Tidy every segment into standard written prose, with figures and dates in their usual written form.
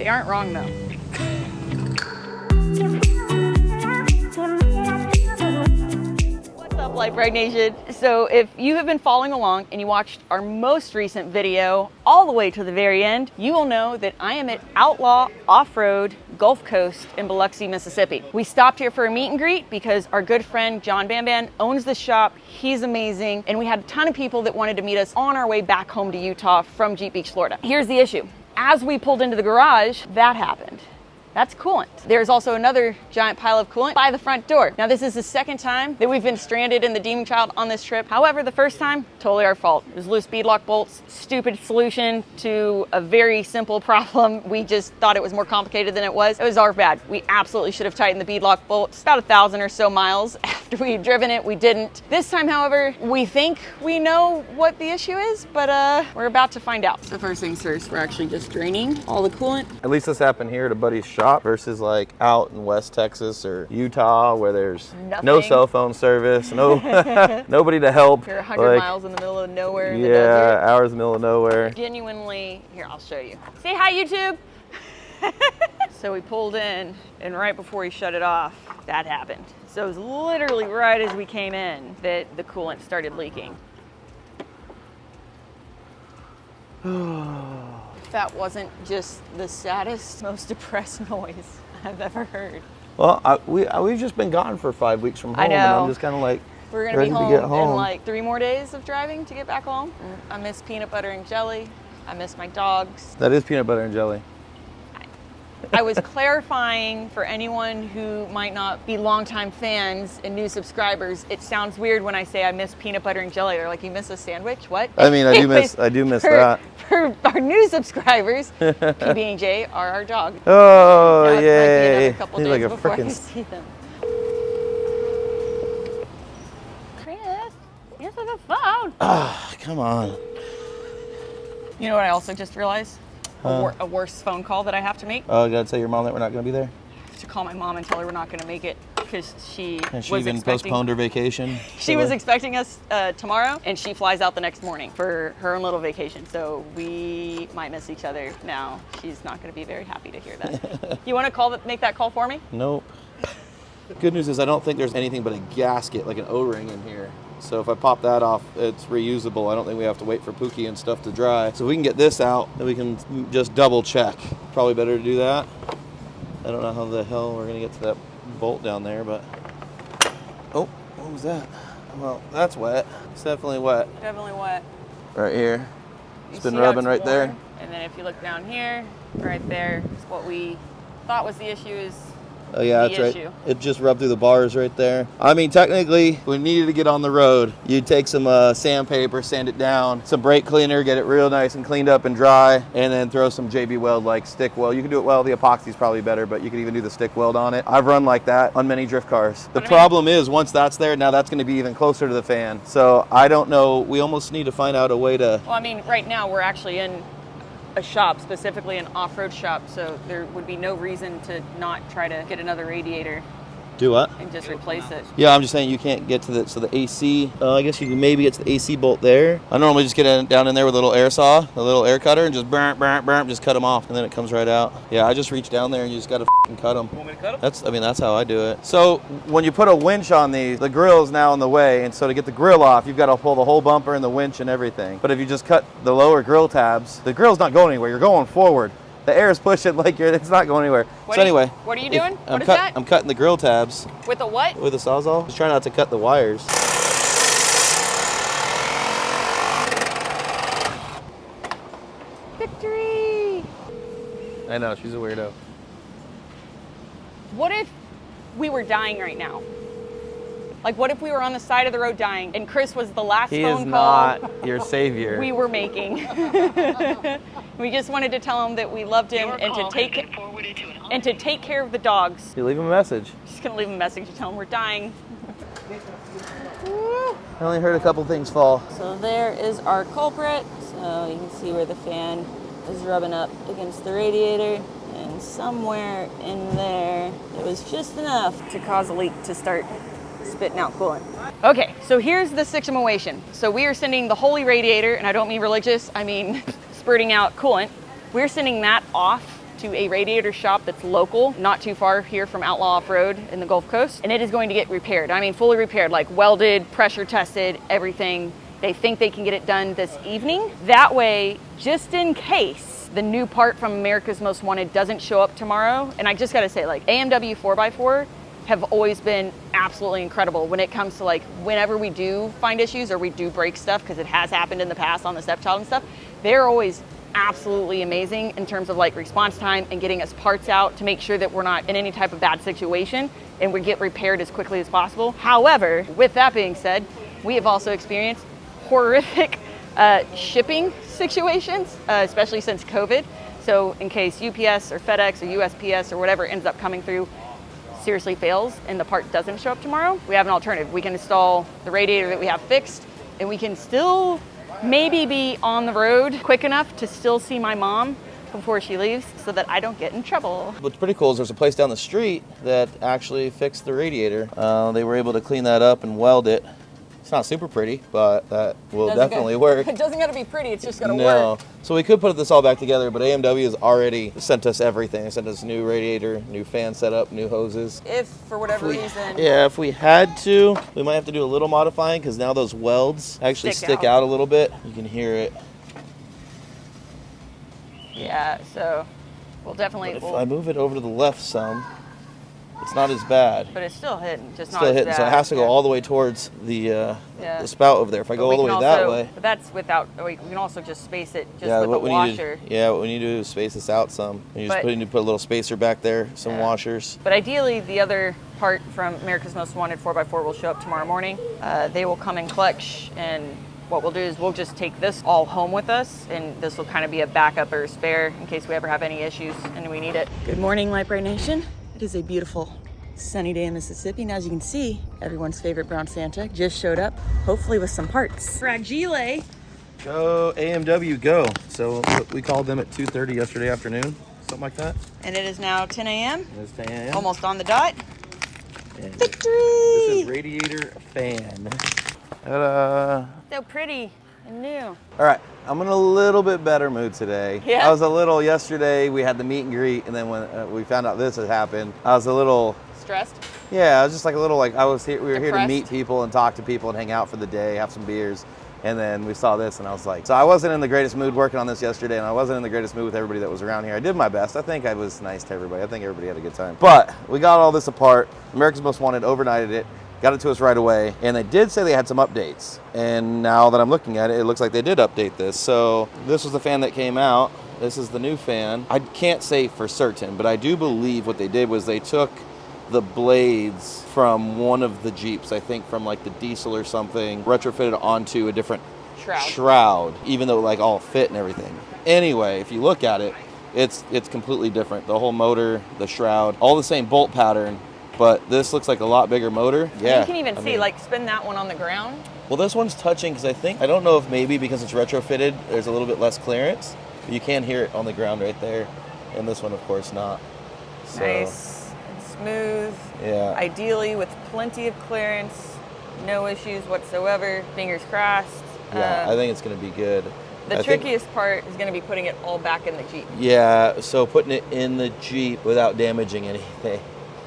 They aren't wrong though. What's up, Brite Nation? So if you have been following along and you watched our most recent video all the way to the very end, you will know that I am at Outlaw OffRoad Gulf Coast in Biloxi, Mississippi. We stopped here for a meet and greet because our good friend John Bamban owns the shop. He's amazing. And we had a ton of people that wanted to meet us on our way back home to Utah from Jeep Beach, Florida. Here's the issue. As we pulled into the garage, that happened. That's coolant. There's also another giant pile of coolant by the front door. Now, this is the second time that we've been stranded in the Demon Child on this trip. However, the first time, totally our fault. It was loose beadlock bolts, stupid solution to a very simple problem. We just thought it was more complicated than it was. It was our bad. We absolutely should have tightened the beadlock bolts. About 1,000 or so miles after we had driven it, we didn't. This time, however, we think we know what the issue is, but we're about to find out. So first things first, we're actually just draining all the coolant. At least this happened here at a buddy's shop versus like out in West Texas or Utah where there's no cell phone service, no nobody to help. You're 100 miles in the middle of nowhere in the desert. Yeah, hours in the middle of nowhere. Genuinely, here, I'll show you. Say hi, YouTube. So we pulled in, and right before he shut it off, that happened. So it was literally right as we came in that the coolant started leaking. That wasn't just the saddest, most depressed noise I've ever heard. Well, we've just been gone for 5 weeks from home. I know. And I'm just kind of like, we're gonna be home in like 3 more days of driving to get back home. I miss peanut butter and jelly. I miss my dogs. That is peanut butter and jelly. I was clarifying for anyone who might not be longtime fans and new subscribers. It sounds weird when I say I miss peanut butter and jelly. They're like, you miss a sandwich? What? I mean, I do miss that. For our new subscribers, PB and J are our dog. Oh, now, yay! He's like a freaking. See them. Chris, answer the phone. Ah, come on. You know what I also just realized? A worse phone call that I have to make. Oh, I gotta tell your mom that we're not gonna be there? I have to call my mom and tell her we're not gonna make it because she even postponed her vacation? She was expecting us tomorrow, and she flies out the next morning for her own little vacation. So we might miss each other now. She's not gonna be very happy to hear that. You wanna make that call for me? Nope. Good news is I don't think there's anything but a gasket, like an O-ring in here. So if I pop that off, it's reusable. I don't think we have to wait for Pookie and stuff to dry. So if we can get this out, then we can just double check. Probably better to do that. I don't know how the hell we're gonna get to that bolt down there, but... Oh, what was that? Well, that's wet. It's definitely wet. Definitely wet. Right here. It's been See rubbing how it's right there. warm? And then if you look down here, right there, is what we thought was the issue is Oh yeah, that's right. It just rubbed through the bars right there. I mean, technically, if we needed to get on the road, you'd take some sandpaper, sand it down, some brake cleaner, get it real nice and cleaned up and dry, and then throw some JB Weld like stick weld. You can do it well. The epoxy's probably better, but you can even do the stick weld on it. I've run like that on many drift cars. The problem is once that's there, now that's going to be even closer to the fan. So I don't know. We almost need to find out a way to. Well, I mean, right now we're actually in a shop, specifically an off-road shop, so there would be no reason to not try to get another radiator. Do what? And just replace it. Yeah, I'm just saying you can't get to the, so the AC, I guess you can maybe get to the AC bolt there. I normally just get down in there with a little air saw, a little air cutter, and just burn, just cut them off, and then it comes right out. Yeah, I just reach down there and you just gotta cut them. You want me to cut them? That's how I do it. So when you put a winch on these, the grill is now in the way, and so to get the grill off, you've got to pull the whole bumper and the winch and everything. But if you just cut the lower grill tabs, the grill's not going anywhere, you're going forward. The air is pushing like it's not going anywhere. What are you doing? What is that? I'm cutting the grill tabs. With a what? With a Sawzall. Just trying not to cut the wires. Victory! I know, she's a weirdo. What if we were dying right now? Like, what if we were on the side of the road dying and Chris was the last phone call? He is not your savior. We were making. We just wanted to tell him that we loved him and to take care of the dogs. You leave him a message. Just gonna leave him a message to tell him we're dying. I only heard a couple things fall. So there is our culprit. So you can see where the fan is rubbing up against the radiator. And somewhere in there, it was just enough to cause a leak to start spitting out coolant. Okay, so here's the situation. So we are sending the holy radiator, and I don't mean religious, I mean spurting out coolant. We're sending that off to a radiator shop that's local, not too far here from Outlaw Off-Road in the Gulf Coast, and it is going to get repaired. I mean, fully repaired, like welded, pressure tested, everything. They think they can get it done this evening. That way, just in case the new part from America's Most Wanted doesn't show up tomorrow, and I just gotta say, like, AMW 4x4 have always been absolutely incredible when it comes to, like, whenever we do find issues or we do break stuff, because it has happened in the past on the stepchild and stuff, they're always absolutely amazing in terms of like response time and getting us parts out to make sure that we're not in any type of bad situation and we get repaired as quickly as possible. However, with that being said, we have also experienced horrific shipping situations, especially since COVID. So in case UPS or FedEx or USPS or whatever ends up coming through seriously fails and the part doesn't show up tomorrow, we have an alternative. We can install the radiator that we have fixed, and we can still maybe be on the road quick enough to still see my mom before she leaves so that I don't get in trouble. What's pretty cool is there's a place down the street that actually fixed the radiator. They were able to clean that up and weld it. It's not super pretty, but that will definitely work. It doesn't gotta be pretty, it's just gotta No. work. So we could put this all back together, but AMW has already sent us everything. They sent us new radiator, new fan setup, new hoses. If for whatever reason. Yeah, if we had to, we might have to do a little modifying because now those welds actually stick out a little bit. You can hear it. Yeah, so we'll definitely. But if I move it over to the left some, it's not as bad. But it's still hitting, just not Still as hitting, bad. so it has to go all the way towards the spout over there. If I go all the way that way. But that's without, we can also just space it just with what a we washer. what we need to do is space this out some. You just put a little spacer back there, some washers. But ideally, the other part from America's Most Wanted 4x4 will show up tomorrow morning. They will come in clutch, and what we'll do is we'll just take this all home with us, and this will kind of be a backup or a spare in case we ever have any issues and we need it. Good morning, Lite Brite Nation. It is a beautiful sunny day in Mississippi, and as you can see, everyone's favorite brown Santa just showed up, hopefully with some parts. Fragile. Go AMW, go. So we called them at 2:30 yesterday afternoon, something like that. And it is now 10 a.m. It is 10 a.m. Almost on the dot. And Victory! This is radiator fan. Ta-da. So pretty and new. All right, I'm in a little bit better mood today. Yeah. I was a little, yesterday we had the meet and greet, and then when we found out this had happened, I was a little stressed. Yeah, I was just like a little like, we were here to Depressed. meet people and talk to people and hang out for the day, have some beers. And then we saw this and I was like, so I wasn't in the greatest mood working on this yesterday, and I wasn't in the greatest mood with everybody that was around here. I did my best. I think I was nice to everybody. I think everybody had a good time. But we got all this apart. America's Most Wanted overnighted it, got it to us right away. And they did say they had some updates. And now that I'm looking at it, it looks like they did update this. So this was the fan that came out. This is the new fan. I can't say for certain, but I do believe what they did was they took the blades from one of the Jeeps, I think from like the diesel or something, retrofitted onto a different shroud, even though like all fit and everything. Anyway, if you look at it, it's completely different. The whole motor, the shroud, all the same bolt pattern, but this looks like a lot bigger motor. Yeah. You can even see, like, spin that one on the ground. Well, this one's touching because I don't know if maybe because it's retrofitted, there's a little bit less clearance. But you can hear it on the ground right there. And this one, of course, not. So, nice. Smooth, ideally with plenty of clearance, no issues whatsoever, fingers crossed. Yeah, I think it's going to be good. The trickiest part is going to be putting it all back in the Jeep. Yeah, so putting it in the Jeep without damaging anything,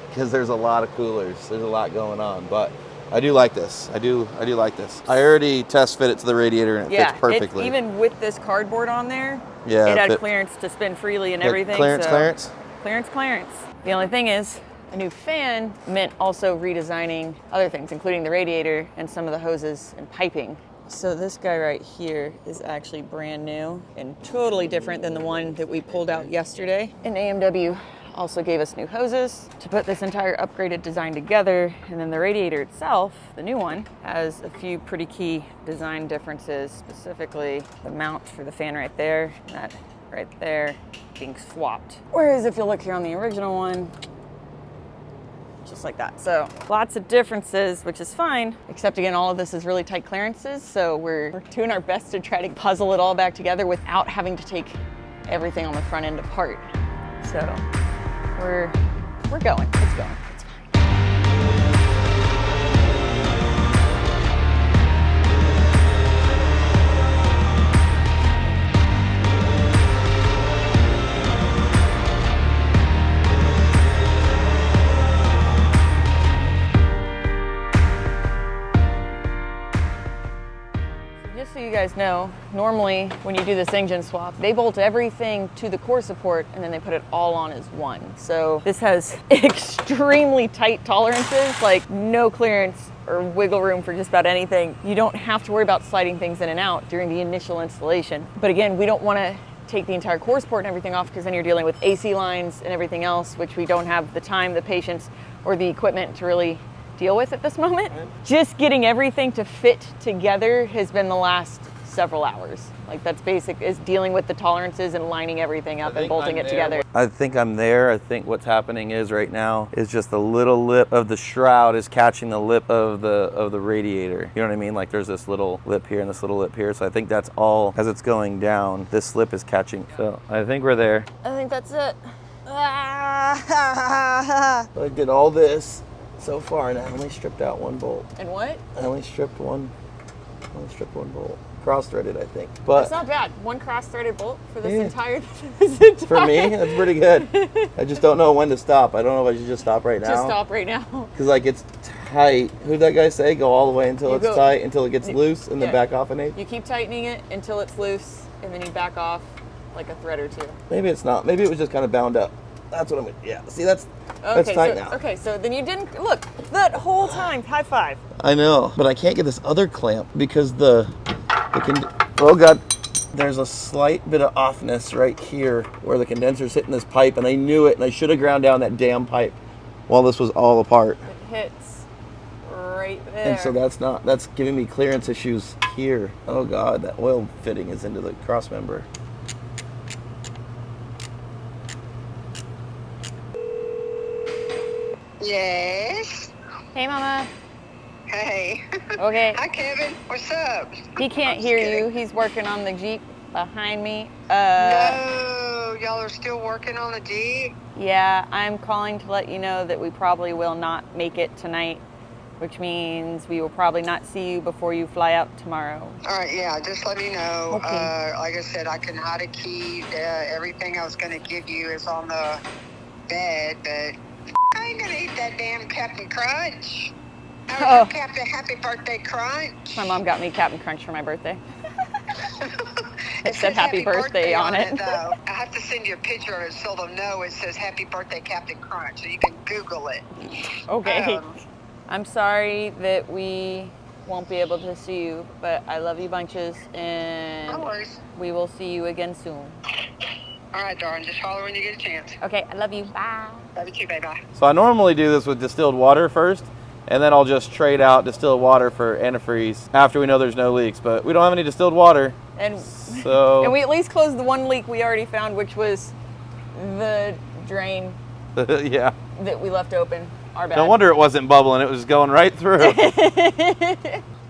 because there's a lot of coolers, there's a lot going on, but I do like this. I do like this. I already test fit it to the radiator and it fits perfectly. Even with this cardboard on there, it had clearance to spin freely and everything. Clearance. The only thing is, a new fan meant also redesigning other things, including the radiator and some of the hoses and piping. So this guy right here is actually brand new and totally different than the one that we pulled out yesterday. And AMW also gave us new hoses to put this entire upgraded design together. And then the radiator itself, the new one, has a few pretty key design differences, specifically the mount for the fan right there, and that right there being swapped. Whereas if you look here on the original one, just like that. So lots of differences, which is fine, except again, all of this is really tight clearances. So we're doing our best to try to puzzle it all back together without having to take everything on the front end apart. So we're going, it's going. Just so you guys know, normally when you do this engine swap, they bolt everything to the core support and then they put it all on as one. So this has extremely tight tolerances, like no clearance or wiggle room for just about anything. You don't have to worry about sliding things in and out during the initial installation. But again, we don't want to take the entire core support and everything off because then you're dealing with AC lines and everything else, which we don't have the time, the patience, or the equipment to really deal with at this moment. Just getting everything to fit together has been the last several hours. Like that's basic, is dealing with the tolerances and lining everything up and bolting it together. I think I'm there. I think what's happening is right now is just the little lip of the shroud is catching the lip of the radiator. You know what I mean? Like there's this little lip here and this little lip here. So I think that's all, as it's going down, this lip is catching. So I think we're there. I think that's it. I did all this so far, and I only stripped out one bolt. And what? I only stripped one bolt. Cross-threaded, I think. But it's not bad. One cross-threaded bolt for this yeah. entire. For me, that's pretty good. I just don't know when to stop. I don't know if I should just stop right now. Just stop right now. Because like it's tight. Who'd that guy say? Go all the way until it's tight, until it gets loose, and then back off an eighth? You keep tightening it until it's loose, and then you back off like a thread or two. Maybe it's not. Maybe it was just kind of bound up. That's what I'm. Yeah. See, that's tight now. Okay, so then you didn't look that whole time. High five. I know, but I can't get this other clamp because oh god, there's a slight bit of offness right here where the condenser's hitting this pipe, and I knew it, and I should have ground down that damn pipe while this was all apart. It hits right there. And so that's giving me clearance issues here. Oh god, that oil fitting is into the cross member. Yes. Hey, Mama. Hey. Okay. Hi, Kevin. What's up? He can't hear you. He's working on the Jeep behind me. No, y'all are still working on the Jeep? Yeah, I'm calling to let you know that we probably will not make it tonight, which means we will probably not see you before you fly out tomorrow. All right, yeah, just let me know. Okay. Like I said, I can hide a key. Everything I was going to give you is on the bed, but I ain't going to eat that damn Captain Crunch. Oh. Captain, happy birthday, Crunch. My mom got me Captain Crunch for my birthday. It said happy birthday on it. Though. I have to send you a picture of it so they'll know it says happy birthday, Captain Crunch, so you can Google it. Okay. I'm sorry that we won't be able to see you, but I love you bunches, and No worries. we will see you again soon. All right, darling, just holler when you get a chance. Okay, I love you. Bye. Love you too, baby. Bye. So I normally do this with distilled water first, and then I'll just trade out distilled water for antifreeze after we know there's no leaks. But we don't have any distilled water, And we at least closed the one leak we already found, which was the drain yeah. that we left open. Our bad. No wonder it wasn't bubbling; it was going right through.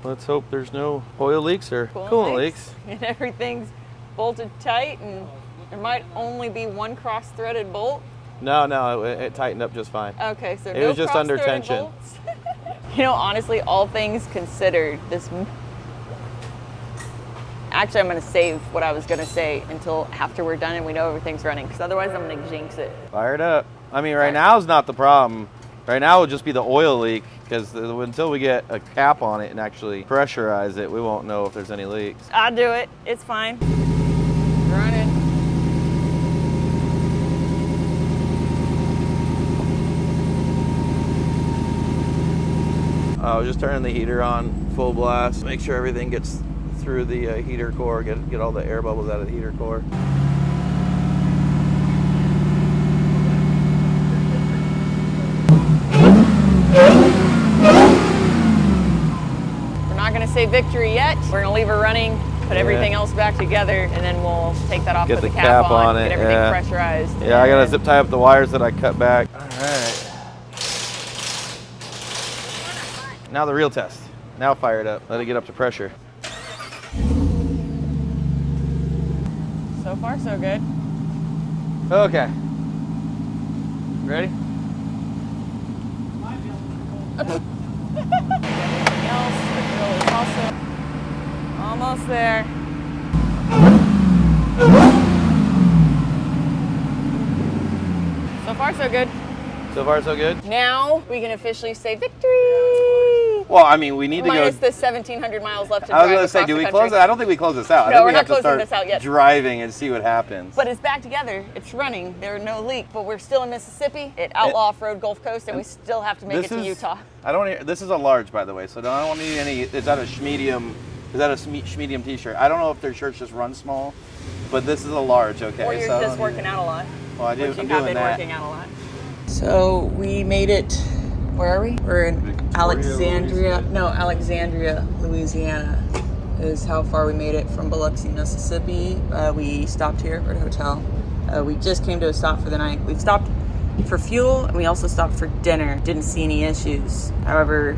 Let's hope there's no oil leaks or coolant leaks. And everything's bolted tight, and there might only be one cross-threaded bolt. No, it tightened up just fine. Okay, so it was just under tension. bolts. You know, honestly, all things considered, actually, I'm going to save what I was going to say until after we're done and we know everything's running, because otherwise I'm going to jinx it. Fire it up. I mean, right now is not the problem. Right now it would just be the oil leak, because until we get a cap on it and actually pressurize it, we won't know if there's any leaks. I'll do it. It's fine. Running. Just turning the heater on full blast. Make sure everything gets through the heater core. Get all the air bubbles out of the heater core. We're not going to say victory yet. We're going to leave her running, put everything else back together, and then we'll take that off, Get put the the cap on it, get everything pressurized. Yeah, I got to zip tie up the wires that I cut back. All right. Now the real test. Now fire it up. Let it get up to pressure. So far, so good. Okay. Ready? Everything else, the grill is also almost there. So far, so good. So far, so good. Now we can officially say victory. Well, I mean, we need to minus go. the 1,700 miles left to I was drive going to say, across do the we country. close it? I don't think we close this out. I No, think we're we not have to closing start this out yet. driving and see what happens. But it's back together. It's running. There's no leak. But we're still in Mississippi at Outlaw OffRoad Gulf Coast, and we still have to make it to Utah. I don't want. This is a large, by the way, so I don't need any. Is that a schmedium? Is that a schmedium T-shirt? I don't know if their shirts just run small, but this is a large. Okay. Or you're so just working out a lot. Well, I do. Which you I'm have doing been that. working out a lot. So we made it. Where are we? We're in Alexandria, Louisiana is how far we made it from Biloxi, Mississippi. We stopped here at a hotel. We just came to a stop for the night. We've stopped for fuel and we also stopped for dinner. Didn't see any issues. However,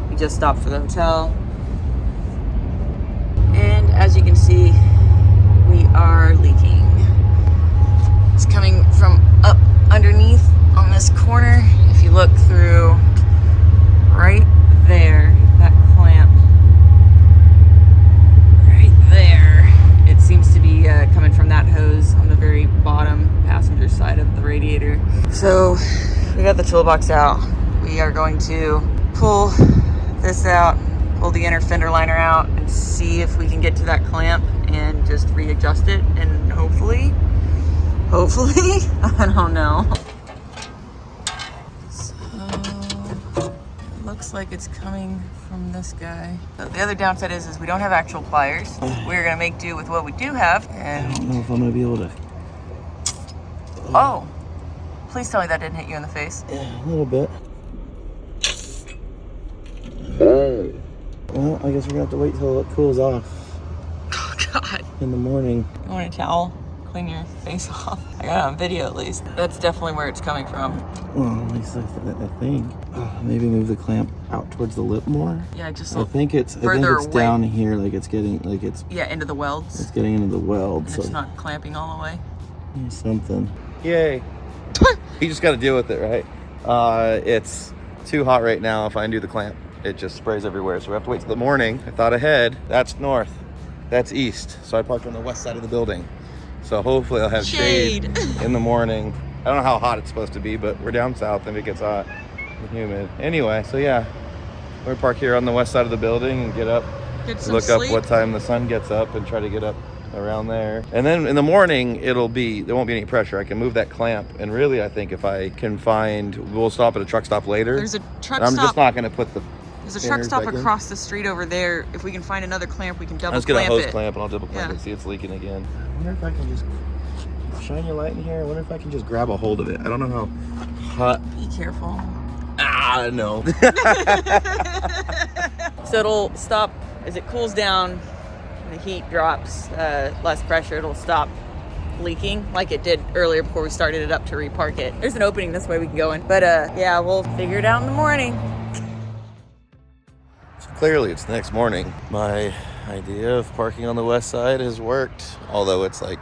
we just stopped for the hotel. And as you can see, we are leaking. It's coming from up underneath on this corner. If you look through right there, that clamp right there, it seems to be coming from that hose on the very bottom passenger side of the radiator. So we got the toolbox out. We are going to pull this out, pull the inner fender liner out, and see if we can get to that clamp and just readjust it, and hopefully, I don't know. Looks like it's coming from this guy. The other downside is we don't have actual pliers. We're gonna make do with what we do have. And I don't know if I'm gonna be able to. Oh, please tell me that didn't hit you in the face. Yeah, a little bit. Well, I guess we're gonna have to wait till it cools off. Oh God. In the morning. You want a towel? Clean your face off. I got it on video at least. That's definitely where it's coming from. Well, at least I think. Maybe move the clamp out towards the lip more. Yeah, just I think it's further away. down here, like it's getting into the welds. It's getting into the weld, And so it's not clamping all the way. Something. Yay! You just got to deal with it, right? It's too hot right now. If I undo the clamp, it just sprays everywhere. So we have to wait till the morning. I thought ahead. That's north. That's east. So I parked on the west side of the building. So hopefully I'll have shade in the morning. I don't know how hot it's supposed to be, but we're down south and it gets hot and humid. Anyway, so yeah, we're gonna park here on the west side of the building and get up, look up what time the sun gets up and try to get up around there. And then in the morning, there won't be any pressure. I can move that clamp. And really, I think if I can we'll stop at a truck stop later. There's a truck I'm stop. just not gonna put the There's a truck stop across the street over there. If we can find another clamp, we can double Let's clamp it. get a hose clamp and I'll double clamp it. See, it's leaking again. I wonder if I can just shine your light in here. I wonder if I can just grab a hold of it. I don't know how hot. Be careful. No. So it'll stop as it cools down. The heat drops, less pressure. It'll stop leaking like it did earlier before we started it up to repark it. There's an opening this way we can go in. But yeah, we'll figure it out in the morning. Clearly, it's the next morning. My idea of parking on the west side has worked, although it's like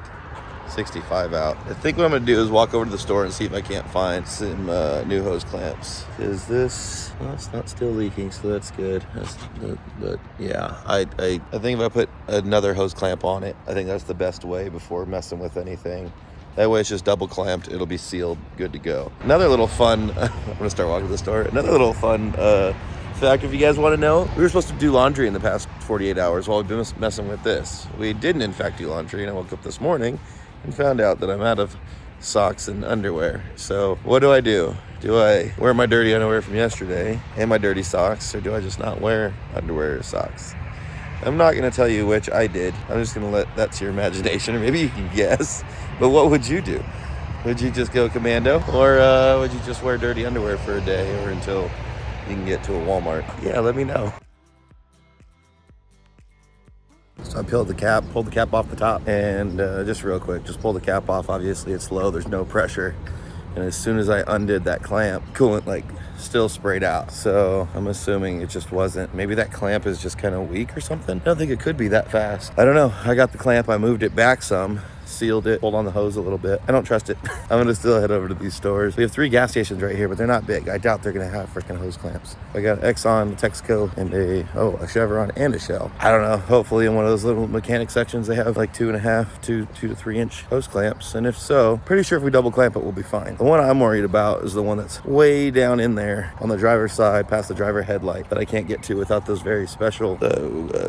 65 out. I think what I'm gonna do is walk over to the store and see if I can't find some new hose clamps. Is this? Well, it's not still leaking, so that's good. But yeah, I think if I put another hose clamp on it, I think that's the best way before messing with anything. That way it's just double clamped, it'll be sealed, good to go. Another little fun, I'm gonna start walking to the store. Another little fun fact, if you guys want to know, we were supposed to do laundry in the past 48 hours while we've been messing with this. We didn't in fact do laundry, and I woke up this morning and found out that I'm out of socks and underwear. So what do? Do I wear my dirty underwear from yesterday and my dirty socks, or do I just not wear underwear or socks? I'm not going to tell you which I did. I'm just going to let that to your imagination, or maybe you can guess. But what would you do? Would you just go commando, or would you just wear dirty underwear for a day or until you can get to a Walmart? Yeah, let me know. So I pulled the cap off the top, and just real quick, just pull the cap off. Obviously it's low, there's no pressure. And as soon as I undid that clamp, coolant still sprayed out. So I'm assuming it just wasn't, maybe that clamp is just kind of weak or something. I don't think it could be that fast. I don't know. I got the clamp, I moved it back some sealed it, pulled on the hose a little bit. I don't trust it. I'm gonna still head over to these stores. We have 3 gas stations right here, but they're not big. I doubt they're gonna have freaking hose clamps. I got an Exxon, Texaco, and a Chevron and a Shell. I don't know. Hopefully in one of those little mechanic sections they have like 2.5 to 2 to 3 inch hose clamps. And if so, pretty sure if we double clamp it, we'll be fine. The one I'm worried about is the one that's way down in there on the driver's side, past the driver headlight, that I can't get to without those very special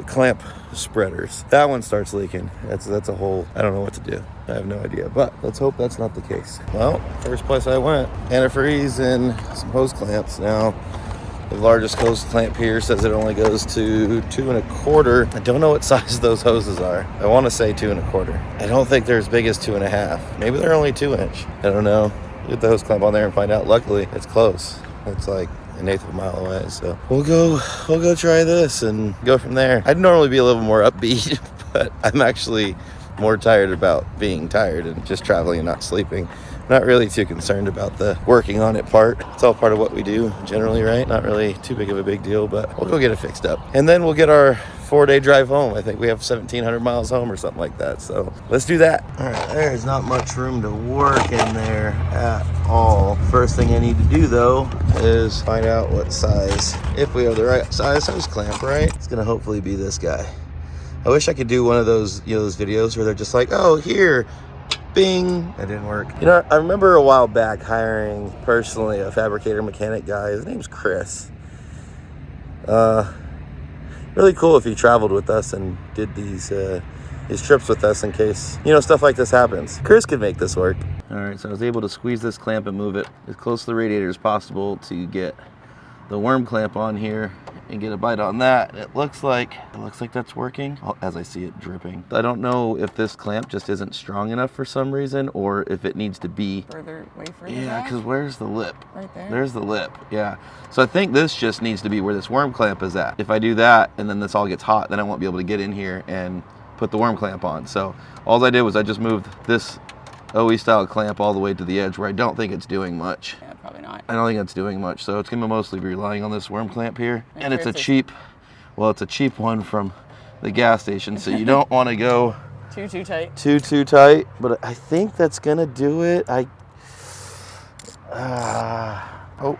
clamp spreaders. That one starts leaking. That's a whole, I don't know what to do. I have no idea, but let's hope that's not the case. Well, first place I went, antifreeze and some hose clamps. Now, the largest hose clamp here says it only goes to 2 1/4. I don't know what size those hoses are. I want to say 2 1/4. I don't think they're as big as 2 1/2. Maybe they're only 2 inch. I don't know. Get the hose clamp on there and find out. Luckily, it's close. It's like 1/8 of a mile away, so we'll go try this and go from there. I'd normally be a little more upbeat, but I'm actually more tired about being tired and just traveling and not sleeping. Not really too concerned about the working on it part. It's all part of what we do generally, right? Not really too big of a big deal, but we'll go get it fixed up. And then we'll get our 4-day drive home. I think we have 1,700 miles home or something like that. So let's do that. All right, there's not much room to work in there at all. First thing I need to do though is find out what size, if we have the right size hose clamp, right? It's gonna hopefully be this guy. I wish I could do one of those, those videos where they're just like, oh, here, bing. That didn't work. I remember a while back hiring personally a fabricator mechanic guy. His name's Chris. Really cool if he traveled with us and did these trips with us in case, stuff like this happens. Chris could make this work. All right, so I was able to squeeze this clamp and move it as close to the radiator as possible to get the worm clamp on here and get a bite on that. It looks like that's working as I see it dripping. I don't know if this clamp just isn't strong enough for some reason or if it needs to be further back. Yeah, because where's the lip? Right there. There's the lip, yeah. So I think this just needs to be where this worm clamp is at. If I do that and then this all gets hot, then I won't be able to get in here and put the worm clamp on. So all I did was I just moved this OE style clamp all the way to the edge where I don't think it's doing much. Yeah, probably not. I don't think it's doing much, so it's gonna mostly be relying on this worm clamp here. And it's a cheap one from the gas station, so you don't want to go too tight. Too tight, but I think that's gonna do it. Oh.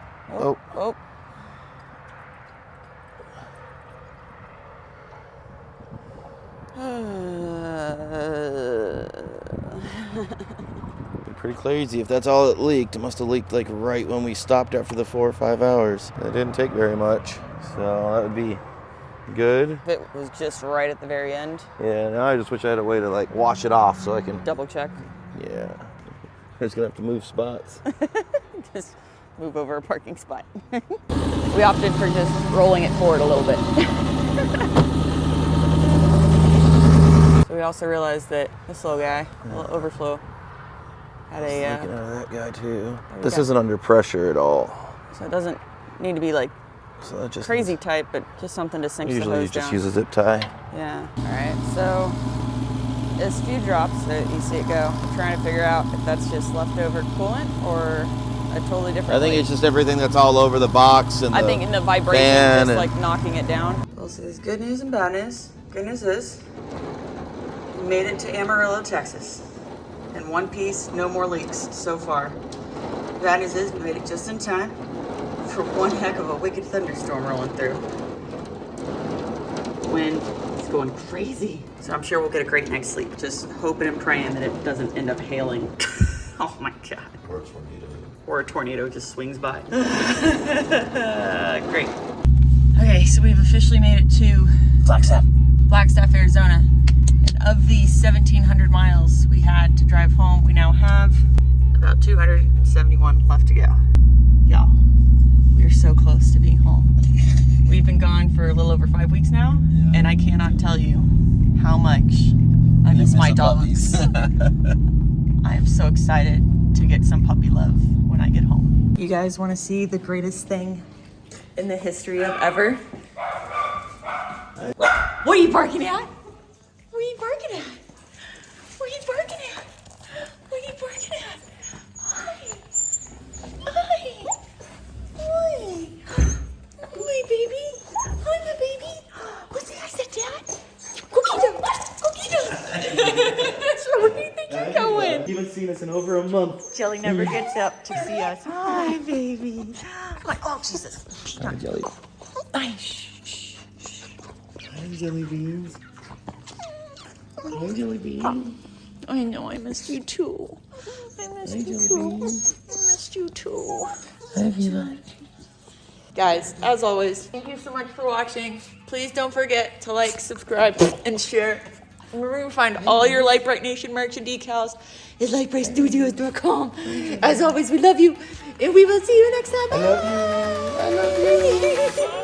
Pretty crazy if that's all it leaked. It must have leaked like right when we stopped after the 4 or 5 hours. It didn't take very much, so that would be good. If it was just right at the very end. Yeah, now I just wish I had a way to like wash it off so I can double check. Yeah, I'm just gonna have to move spots. Just move over a parking spot. We opted for just rolling it forward a little bit. So we also realized that this little guy, a little overflow, had a looking at that guy too. This isn't under pressure at all. So it doesn't need to be like crazy tight, but just something to sink the hose down. Usually you just use a zip tie. Yeah. All right. So there's a few drops that you see it go. I'm trying to figure out if that's just leftover coolant or a totally different. I think it's just everything that's all over the box and I think in the vibration, just like knocking it down. Well, so there's good news and bad news. Good news is we made it to Amarillo, Texas. In one piece, no more leaks so far. Bad news is we made it just in time for one heck of a wicked thunderstorm rolling through. Wind is going crazy. So I'm sure we'll get a great night's sleep. Just hoping and praying that it doesn't end up hailing. Oh my God. Or a tornado just swings by. Great. Okay, so we've officially made it to Flagstaff, Arizona. And of the 1,700 miles we had to drive home, we now have about 271 left to go. Y'all, we are so close to being home. We've been gone for a little over 5 weeks now, and I cannot tell you how much I miss my dogs. I am so excited to get some puppy love when I get home. You guys want to see the greatest thing in the history of ever? What are you barking at? What are you barking at? What are you barking at? What are you barking at? Hi. Hi. Hi. Hi, baby. Hi, my baby. What's that? Is that Dad? Cookie dough. Cookie dough. So what do you think? seen us in over a month. Jelly never gets up to see us. Hi, baby. Oh, Jesus. Hi, Jelly. Hi, shh. Hi, Jelly Beans. Hi, Jelly Beans. I know, I missed you too. I missed you too. I missed you too. Hi, Viva. Guys, as always, thank you so much for watching. Please don't forget to like, subscribe, and share. Remember, you can find all your Lite Brite Nation merch and decals at LiteBriteStudios.com. As always, we love you, and we will see you next time. I love you. I love you.